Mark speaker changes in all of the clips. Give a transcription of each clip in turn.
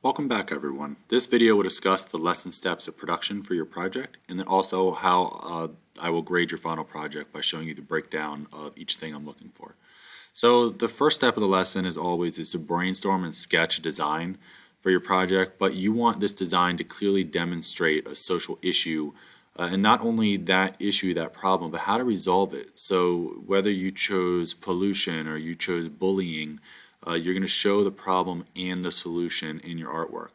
Speaker 1: Welcome back, everyone. This video will discuss the lesson steps of production for your project, and then also how I will grade your final project by showing you the breakdown of each thing I'm looking for. So the first step of the lesson is to brainstorm and sketch a design for your project, but you want this design to clearly demonstrate a social issue, and not only that issue, that problem, but how to resolve it. So whether you chose pollution or you chose bullying, you're going to show the problem and the solution in your artwork.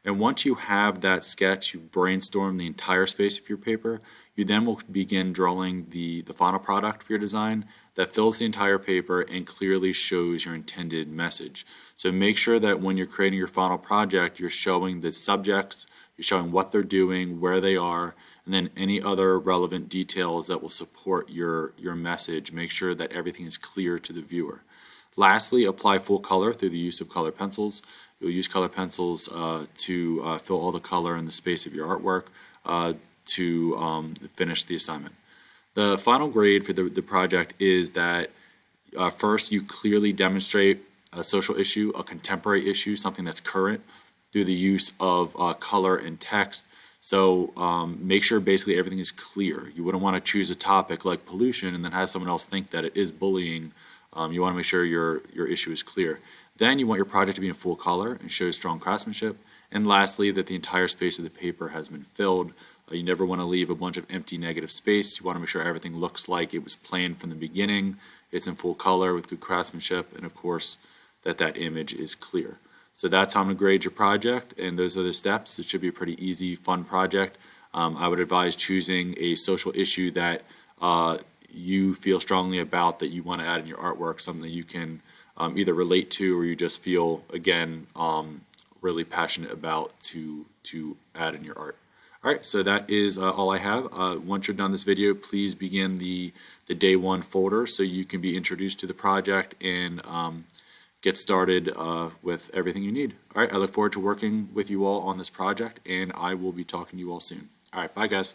Speaker 1: And once you have that sketch, you've brainstormed the entire space of your paper, you then will begin drawing the final product for your design that fills the entire paper and clearly shows your intended message. So make sure that when you're creating your final project, you're showing the subjects, you're showing what they're doing, where they are, and then any other relevant details that will support your message. Make sure that everything is clear to the viewer. Lastly, apply full color through the use of color pencils. You'll use color pencils to fill all the color in the space of your artwork to finish the assignment. The final grade for the project is that first you clearly demonstrate a social issue, a contemporary issue, something that's current through the use of color and text. So make sure basically everything is clear. You wouldn't want to choose a topic like pollution and then have someone else think that it is bullying. You want to make sure your issue is clear. Then you want your project to be in full color and show strong craftsmanship. And lastly, that the entire space of the paper has been filled. You never want to leave a bunch of empty negative space. You want to make sure everything looks like it was planned from the beginning. It's in full color with good craftsmanship, and of course that image is clear. So that's how I'm going to grade your project, and those are the steps. It should be a pretty easy, fun project. I would advise choosing a social issue that you feel strongly about, that you want to add in your artwork, something that you can either relate to or you just feel, again, really passionate about to add in your art. All right, so that is all I have. Once you're done this video, please begin the day one folder so you can be introduced to the project and get started with everything you need. All right, I look forward to working with you all on this project, and I will be talking to you all soon. All right, bye guys.